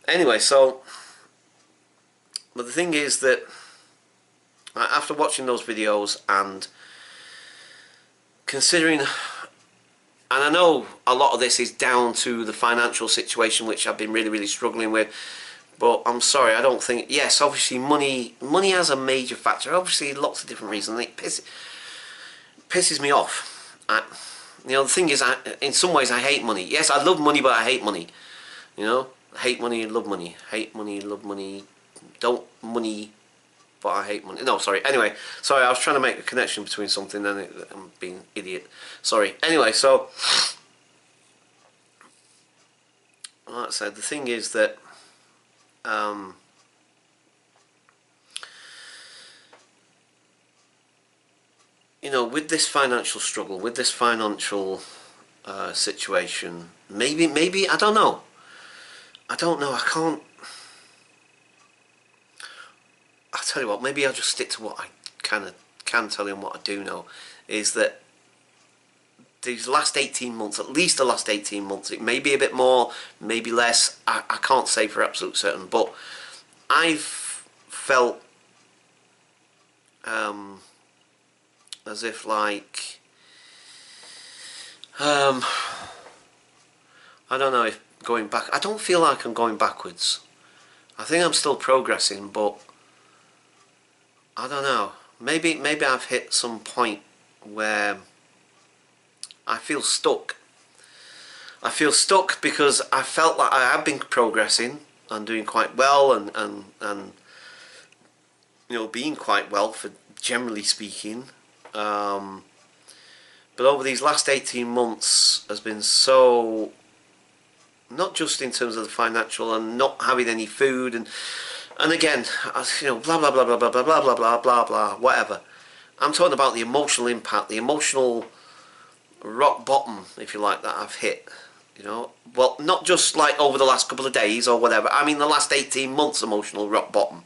Anyway, so, but the thing is that after watching those videos and considering, and I know a lot of this is down to the financial situation which I've been really struggling with, but I'm sorry, I don't think, yes, obviously money has a major factor, obviously lots of different reasons. It pisses me off. The thing is, in some ways I hate money. Yes, I love money, but I hate money. I hate money and love money. Hate money, love money. Don't money, but I hate money. No, sorry. Anyway, sorry, I was trying to make a connection between something and I'm being an idiot. Sorry. Anyway, so, like I said, the thing is that, with this financial struggle, with this financial situation, maybe, I don't know. I can't. I'll tell you what, maybe I'll just stick to what I can tell you and what I do know, is that these last 18 months, at least the last 18 months, it may be a bit more, maybe less, I can't say for absolute certain, but I've felt as if like, I don't know if going back, I don't feel like I'm going backwards. I think I'm still progressing, but I don't know. Maybe I've hit some point where I feel stuck. I feel stuck because I felt like I have been progressing and doing quite well and being quite well, for generally speaking. But over these last 18 months has been so, not just in terms of the financial and not having any food and again, blah blah blah blah blah blah blah blah blah blah blah, whatever. I'm talking about the emotional impact, the emotional rock bottom, if you like, that I've hit. Well, not just like over the last couple of days or whatever. I mean the last 18 months emotional rock bottom.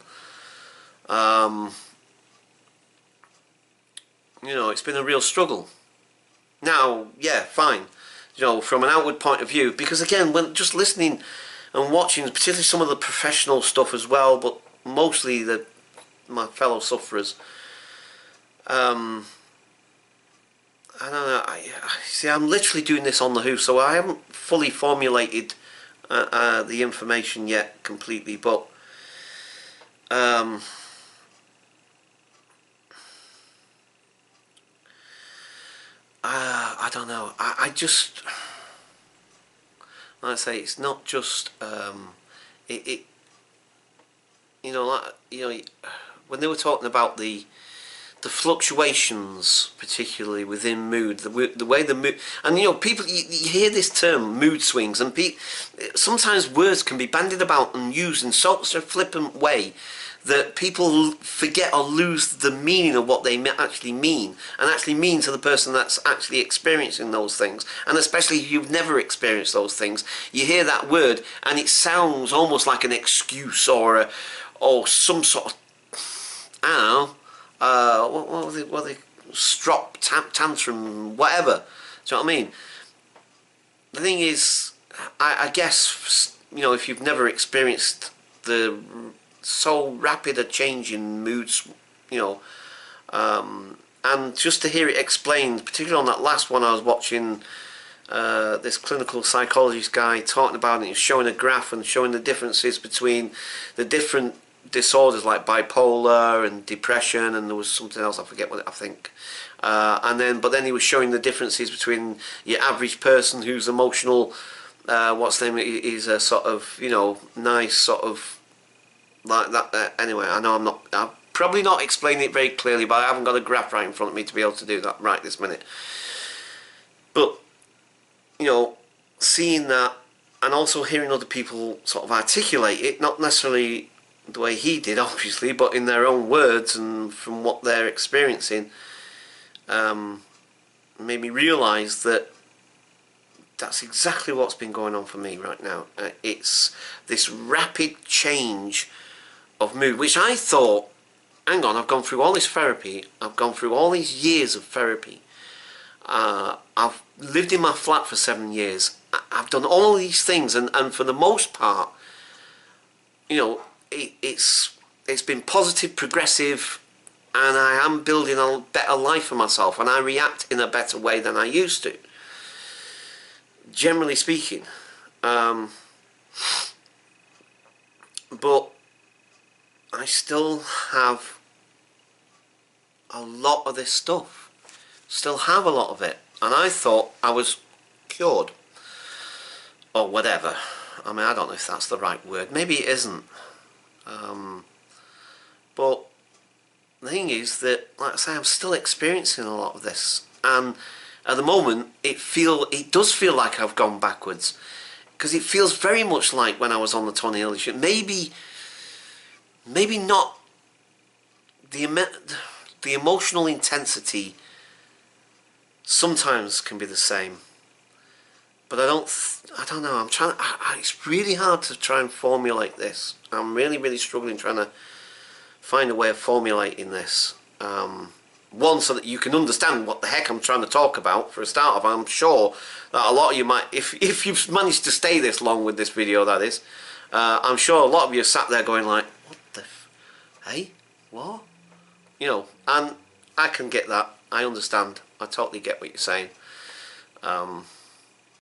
It's been a real struggle. Now, yeah, fine. From an outward point of view, because again, when just listening and watching, particularly some of the professional stuff as well, but mostly my fellow sufferers, I don't know. I see. I'm literally doing this on the hoof, so I haven't fully formulated the information yet completely. But I don't know. I just, like I say, it's not just it. When they were talking about the fluctuations, particularly within mood, the way the mood, and people, you hear this term mood swings, and sometimes words can be bandied about and used in such a flippant way that people forget or lose the meaning of what they actually mean, and actually mean to the person that's actually experiencing those things. And especially if you've never experienced those things, you hear that word and it sounds almost like an excuse or some sort of, I don't know, what are they, strop, tantrum, whatever. Do you know what I mean? The thing is, I guess, if you've never experienced the so rapid a change in moods, and just to hear it explained, particularly on that last one I was watching, this clinical psychologist guy talking about it, showing a graph and showing the differences between the different disorders like bipolar and depression, and there was something else, I forget what I think, but then he was showing the differences between your average person who's emotional, what's the name, is a sort of nice sort of like that. Anyway, I know I'm probably not explaining it very clearly, but I haven't got a graph right in front of me to be able to do that right this minute. But seeing that and also hearing other people sort of articulate it, not necessarily the way he did, obviously, but in their own words and from what they're experiencing, made me realise that that's exactly what's been going on for me right now. It's this rapid change of mood, which I thought, hang on, I've gone through all this therapy, I've gone through all these years of therapy, I've lived in my flat for 7 years, I've done all these things, and for the most part, you know, it's been positive, progressive, and I am building a better life for myself, and I react in a better way than I used to, generally speaking. But I still have a lot of this stuff. Still have a lot of it. And I thought I was cured. Or whatever. I mean, I don't know if that's the right word. Maybe it isn't. But the thing is that, like I say, I'm still experiencing a lot of this. And at the moment, it does feel like I've gone backwards. Because it feels very much like when I was on the Tony Hill show. Maybe not the emotional intensity sometimes can be the same, but I don't know. I'm trying. It's really hard to try and formulate this. I'm really struggling trying to find a way of formulating this. One, so that you can understand what the heck I'm trying to talk about. For a start of, I'm sure that a lot of you might, if you've managed to stay this long with this video, that is, I'm sure a lot of you sat there going like, what the, hey, what? You know, and I can get that. I understand. I totally get what you're saying.